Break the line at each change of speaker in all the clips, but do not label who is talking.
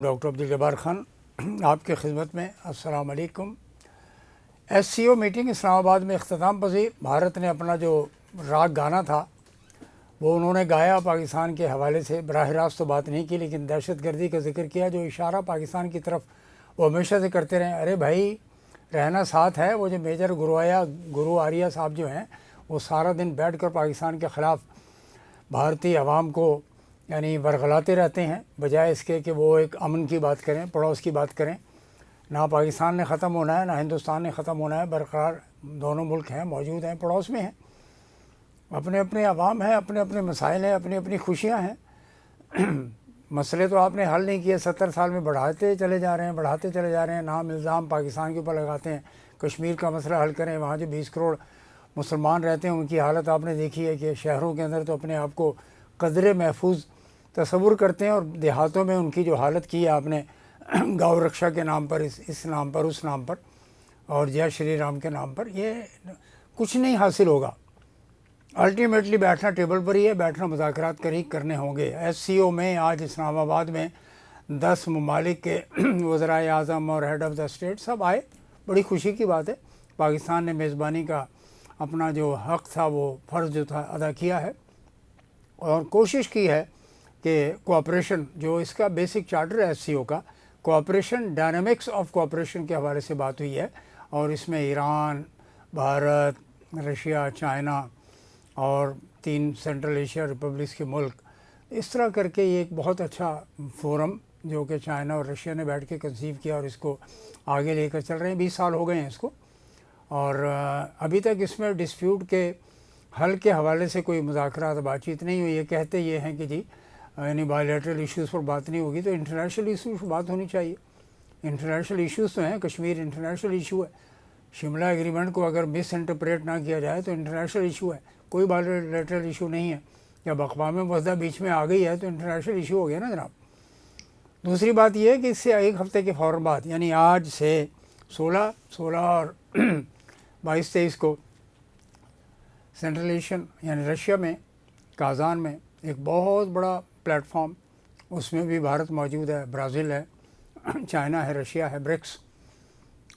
Doctor Abdul Jabbar Khan آپ کی خدمت میں. السلام علیکم. SCO میٹنگ اسلام آباد میں اختتام پذیر. بھارت نے اپنا جو راگ گانا تھا وہ انہوں نے گایا پاکستان کے حوالے سے. براہ راست تو بات نہیں کی لیکن دہشت گردی کا ذکر کیا. جو اشارہ پاکستان کی طرف وہ ہمیشہ سے کرتے رہے. ارے بھائی رہنا ساتھ ہے. وہ جو میجر گرو آریہ صاحب جو ہیں وہ سارا دن بیٹھ کر پاکستان کے خلاف بھارتی عوام کو یعنی ورغلاتے رہتے ہیں، بجائے اس کے کہ وہ ایک امن کی بات کریں، پڑوس کی بات کریں. نہ پاکستان نے ختم ہونا ہے نہ ہندوستان نے ختم ہونا ہے. برقرار دونوں ملک ہیں، موجود ہیں، پڑوس میں ہیں. اپنے اپنے عوام ہیں، اپنے اپنے مسائل ہیں، اپنی اپنی خوشیاں ہیں. مسئلے تو آپ نے حل نہیں کیے. 70 سال میں بڑھاتے چلے جا رہے ہیں. نام الزام پاکستان کے اوپر لگاتے ہیں. کشمیر کا مسئلہ حل کریں. وہاں جو 20 کروڑ مسلمان رہتے ہیں ان کی حالت آپ نے دیکھی ہے کہ شہروں کے اندر تو اپنے آپ کو قدرے محفوظ تصور کرتے ہیں، اور دیہاتوں میں ان کی جو حالت کی ہے آپ نے گاؤ رکشا کے نام پر، اس نام پر، اس نام پر، اور جے شری رام کے نام پر، یہ کچھ نہیں حاصل ہوگا. الٹیمیٹلی بیٹھنا ٹیبل پر ہی ہے، بیٹھنا مذاکرات کرنے ہوں گے. SCO میں آج اسلام آباد میں 10 ممالک کے وزرائے اعظم اور ہیڈ آف دا اسٹیٹ سب آئے. بڑی خوشی کی بات ہے. پاکستان نے میزبانی کا اپنا جو حق تھا، وہ فرض جو تھا ادا کیا ہے، اور کوشش کی ہے کہ کوآپریشن جو اس کا بیسک چارٹر ہے SCO کا، کوآپریشن ڈائنامکس آف کوآپریشن کے حوالے سے بات ہوئی ہے. اور اس میں ایران، بھارت، رشیا، چائنا اور 3 سینٹرل ایشیا ریپبلکس کے ملک، اس طرح کر کے یہ ایک بہت اچھا فورم جو کہ چائنا اور رشیا نے بیٹھ کے کنسیو کیا اور اس کو آگے لے کر چل رہے ہیں. 20 سال ہو گئے ہیں اس کو، اور ابھی تک اس میں ڈسپیوٹ کے حل کے حوالے سے کوئی مذاکرات بات چیت نہیں ہوئی. یہ کہتے یہ ہیں کہ جی یعنی بائیلیٹرل ایشوز پر بات نہیں ہوگی، تو انٹرنیشنل ایشوز پر بات ہونی چاہیے. انٹرنیشنل ایشوز تو ہیں. کشمیر انٹرنیشنل ایشو ہے. شملہ ایگریمنٹ کو اگر مس انٹرپریٹ نہ کیا جائے تو انٹرنیشنل ایشو ہے، کوئی بائیلیٹرل ایشو نہیں ہے. جب اقوام متحدہ بیچ میں آ گئی ہے تو انٹرنیشنل ایشو ہو گیا نا جناب. دوسری بات یہ ہے کہ اس سے 1 ہفتے کے فوراً بعد یعنی آج سے 16 اور 22-23 کو سینٹرل ایشین یعنی رشیا میں کازان میں ایک بہت بڑا پلیٹ فارم، اس میں بھی بھارت موجود ہے، برازیل ہے، چائنا ہے، رشیا ہے، برکس،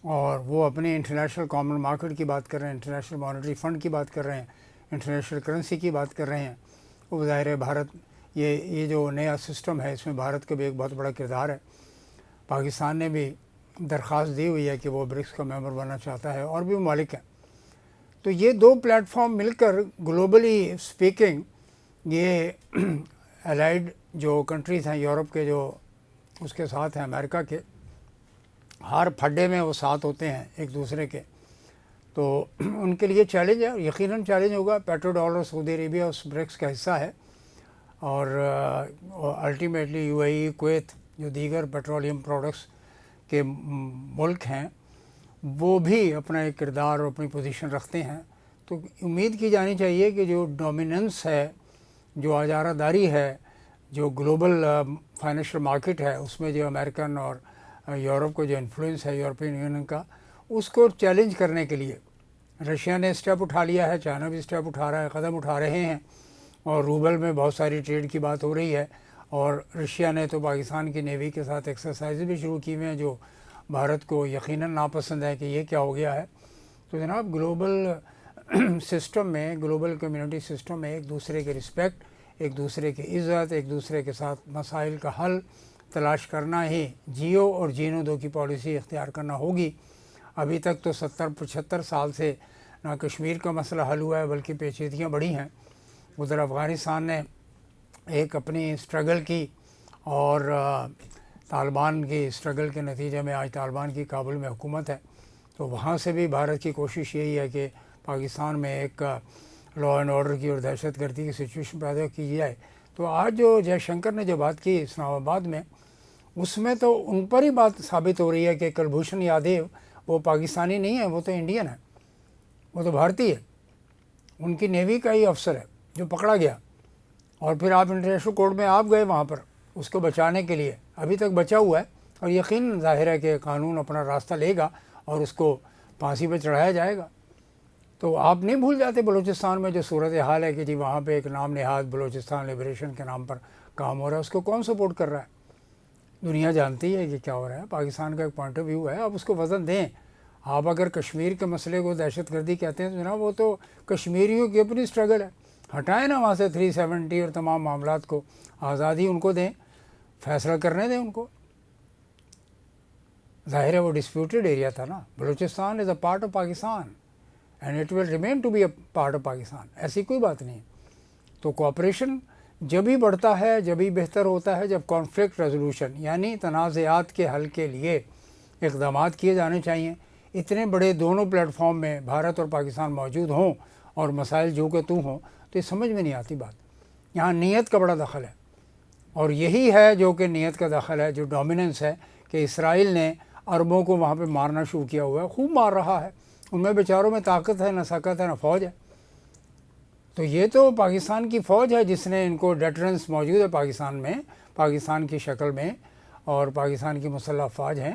اور وہ اپنے انٹرنیشنل کامن مارکیٹ کی بات کر رہے ہیں، انٹرنیشنل مانیٹری فنڈ کی بات کر رہے ہیں، انٹرنیشنل کرنسی کی بات کر رہے ہیں. وہ ظاہر ہے بھارت یہ جو نیا سسٹم ہے اس میں بھارت کا بھی ایک بہت بڑا کردار ہے. پاکستان نے بھی درخواست دی ہوئی ہے کہ وہ برکس کا ممبر بننا چاہتا ہے، اور بھی ممالک ہیں. تو یہ 2 پلیٹ فارم مل کر گلوبلی اسپیکنگ یہ الائیڈ جو کنٹریز ہیں یورپ کے جو اس کے ساتھ ہیں، امریکہ کے، ہر پھڈے میں وہ ساتھ ہوتے ہیں ایک دوسرے کے، تو ان کے لیے چیلنج ہے. یقیناً چیلنج ہوگا. پیٹرو ڈالر سعودی عربیہ اس برکس کا حصہ ہے، اور الٹیمیٹلی UAE، کویت جو دیگر پیٹرولیم پروڈکٹس کے ملک ہیں وہ بھی اپنا ایک کردار اور اپنی پوزیشن رکھتے ہیں. تو امید کی جانی چاہیے کہ جو ڈومیننس ہے، جو اجارہ داری ہے، جو گلوبل فائنینشیل مارکیٹ ہے، اس میں جو امریکن اور یورپ کو جو انفلوئنس ہے یورپین یونین کا، اس کو چیلنج کرنے کے لیے رشیا نے اسٹیپ اٹھا لیا ہے، چائنا بھی اسٹیپ اٹھا رہا ہے، قدم اٹھا رہے ہیں، اور روبل میں بہت ساری ٹریڈ کی بات ہو رہی ہے. اور رشیا نے تو پاکستان کی نیوی کے ساتھ ایکسرسائز بھی شروع کی ہوئے ہیں جو بھارت کو یقیناً ناپسند ہے کہ یہ کیا ہو گیا ہے. تو جناب گلوبل سسٹم میں، گلوبل کمیونٹی سسٹم میں ایک دوسرے کے رسپیکٹ، ایک دوسرے کی عزت، ایک دوسرے کے ساتھ مسائل کا حل تلاش کرنا ہی جیو اور جینو دو کی پالیسی اختیار کرنا ہوگی. ابھی تک تو 70-75 سال سے نہ کشمیر کا مسئلہ حل ہوا ہے بلکہ پیچیدگیاں بڑھی ہیں. ادھر افغانستان نے ایک اپنی اسٹرگل کی، اور طالبان کی اسٹرگل کے نتیجے میں آج طالبان کی کابل میں حکومت ہے. تو وہاں سے بھی بھارت کی کوشش یہی ہے کہ پاکستان میں ایک لا اینڈ آرڈر کی اور دہشت گردی کی سچویشن پیدا کی جائے. تو آج جو جے شنکر نے جو بات کی اسلام آباد میں، اس میں تو ان پر ہی بات ثابت ہو رہی ہے کہ کلبھوشن یادیو وہ پاکستانی نہیں ہے، وہ تو انڈین ہے، وہ تو بھارتی ہے. ان کی نیوی کا ہی افسر ہے جو پکڑا گیا، اور پھر آپ انٹرنیشنل کورٹ میں آپ گئے وہاں پر اس کو بچانے کے لیے. ابھی تک بچا ہوا ہے، اور یقیناً ظاہر ہے کہ قانون اپنا راستہ لے گا اور اس کو پھانسی پہ چڑھایا جائے گا. تو آپ نہیں بھول جاتے بلوچستان میں جو صورت حال ہے کہ جی وہاں پہ ایک نام نہاد بلوچستان لبریشن کے نام پر کام ہو رہا ہے، اس کو کون سپورٹ کر رہا ہے؟ دنیا جانتی ہے کہ کیا ہو رہا ہے، پاکستان کا ایک پوائنٹ آف ویو ہے، آپ اس کو وزن دیں۔ آپ اگر کشمیر کے مسئلے کو دہشت گردی کہتے ہیں تو جناب وہ تو کشمیریوں کی اپنی اسٹرگل ہے، ہٹائیں نا وہاں سے 370 اور تمام معاملات کو، آزادی ان کو دیں، فیصلہ کرنے دیں ان کو۔ ظاہر ہے وہ ڈسپیوٹیڈ ایریا تھا نا، Balochistan is a part of Pakistan and it will remain to be a part of Pakistan, ایسی کوئی بات نہیں۔ تو کوآپریشن جب ہی بڑھتا ہے، جب ہی بہتر ہوتا ہے، جب کانفلکٹ ریزولوشن یعنی تنازعات کے حل کے لیے اقدامات کیے جانے چاہیے۔ اتنے بڑے دونوں پلیٹ فارم میں بھارت اور پاکستان موجود ہوں اور مسائل جو کہ تو ہوں، تو یہ سمجھ میں نہیں آتی بات۔ یہاں نیت کا بڑا دخل ہے، اور یہی ہے جو کہ نیت کا دخل ہے، جو ڈومیننس ہے کہ اسرائیل نے عربوں کو وہاں پہ مارنا شروع کیا ہوا ہے، خوب مار رہا ہے، ان میں بیچاروں میں طاقت ہے، نہ سکت ہے، نہ فوج ہے۔ تو یہ تو پاکستان کی فوج ہے جس نے ان کو ڈیٹرنس موجود ہے پاکستان میں، پاکستان کی شکل میں، اور پاکستان کی مسلح افواج ہیں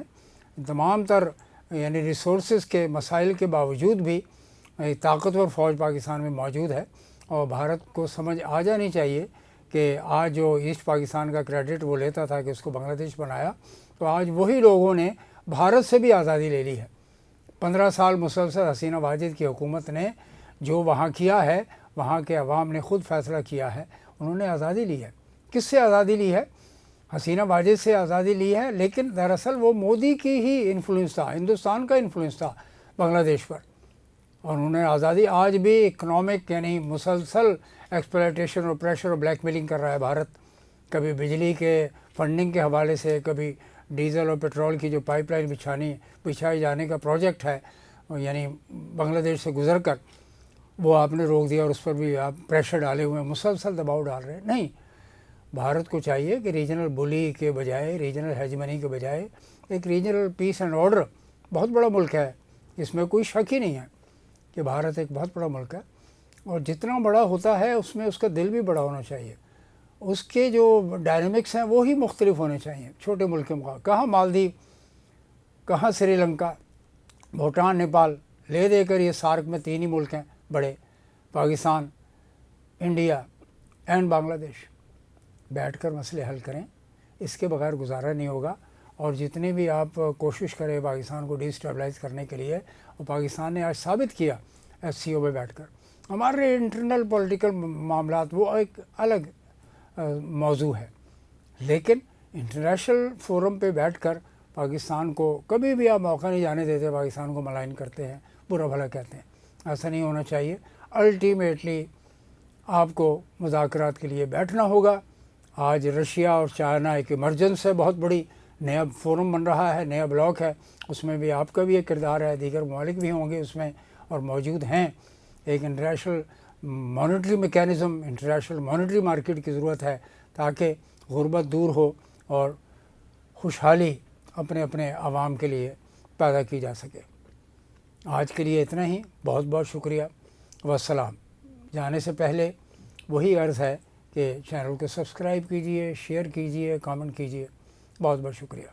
تمام تر، یعنی ریسورسز کے مسائل کے باوجود بھی ایک طاقتور فوج پاکستان میں موجود ہے۔ اور بھارت کو سمجھ آ جانی چاہیے کہ آج جو ایسٹ پاکستان کا کریڈٹ وہ لیتا تھا کہ اس کو بنگلہ دیش بنایا، تو آج وہی لوگوں نے بھارت سے بھی آزادی لے لی ہے۔ 15 سال مسلسل حسینہ واجد کی حکومت نے جو وہاں کیا ہے، وہاں کے عوام نے خود فیصلہ کیا ہے، انہوں نے آزادی لی ہے۔ کس سے آزادی لی ہے؟ حسینہ واجد سے آزادی لی ہے، لیکن دراصل وہ مودی کی ہی انفلوئنس تھا، ہندوستان کا انفلوئنس تھا بنگلہ دیش پر، اور انہوں نے آزادی۔ آج بھی اکنامک یعنی مسلسل ایکسپلائٹیشن اور پریشر اور بلیک میلنگ کر رہا ہے بھارت، کبھی بجلی کے فنڈنگ کے حوالے سے، کبھی ڈیزل اور پیٹرول کی جو پائپ لائن بچھائی جانے کا پروجیکٹ ہے، یعنی بنگلہ دیش سے گزر کر، وہ آپ نے روک دیا اور اس پر بھی آپ پریشر ڈالے ہوئے ہیں، مسلسل دباؤ ڈال رہے ہیں۔ نہیں، بھارت کو چاہیے کہ ریجنل بلی کے بجائے، ریجنل ہیجمنی کے بجائے ایک ریجنل پیس اینڈ آرڈر، بہت بڑا ملک ہے، اس میں کوئی شک ہی نہیں ہے کہ بھارت ایک بہت بڑا ملک ہے، اور جتنا بڑا ہوتا ہے اس میں اس کا دل بھی بڑا ہونا چاہیے، اس کے جو ڈائنمکس ہیں وہی مختلف ہونے چاہیے چھوٹے ملک کے مقابلے۔ کہاں مالدیپ، کہاں سری لنکا، بھوٹان، نیپال، لے دے کر یہ سارک میں 3 ہی ملک ہیں بڑے، پاکستان، انڈیا اینڈ بنگلہ دیش۔ بیٹھ کر مسئلے حل کریں، اس کے بغیر گزارا نہیں ہوگا۔ اور جتنے بھی آپ کوشش کریں پاکستان کو ڈی اسٹیبلائز کرنے کے لیے، اور پاکستان نے آج ثابت کیا ایس سی او میں بیٹھ کر، ہمارے انٹرنل پولیٹیکل معاملات وہ ایک الگ موضوع ہے، لیکن انٹرنیشنل فورم پہ بیٹھ کر پاکستان کو کبھی بھی آپ موقع نہیں جانے دیتے، پاکستان کو ملائن کرتے ہیں، برا بھلا کہتے ہیں، ایسا نہیں ہونا چاہیے۔ الٹیمیٹلی آپ کو مذاکرات کے لیے بیٹھنا ہوگا۔ آج رشیا اور چائنا ایک ایمرجنس ہے بہت بڑی، نیا فورم بن رہا ہے، نیا بلاک ہے، اس میں بھی آپ کا بھی ایک کردار ہے، دیگر ممالک بھی ہوں گے اس میں اور موجود ہیں۔ ایک international monetary mechanism, international monetary market کی ضرورت ہے تاکہ غربت دور ہو اور خوشحالی اپنے اپنے عوام کے لیے پیدا کی جا سکے۔ آج کے لیے اتنا ہی، بہت بہت شکریہ، والسلام۔ جانے سے پہلے وہی عرض ہے کہ چینل کو سبسکرائب کیجئے، شیئر کیجئے، کامنٹ کیجئے۔ بہت بہت شکریہ۔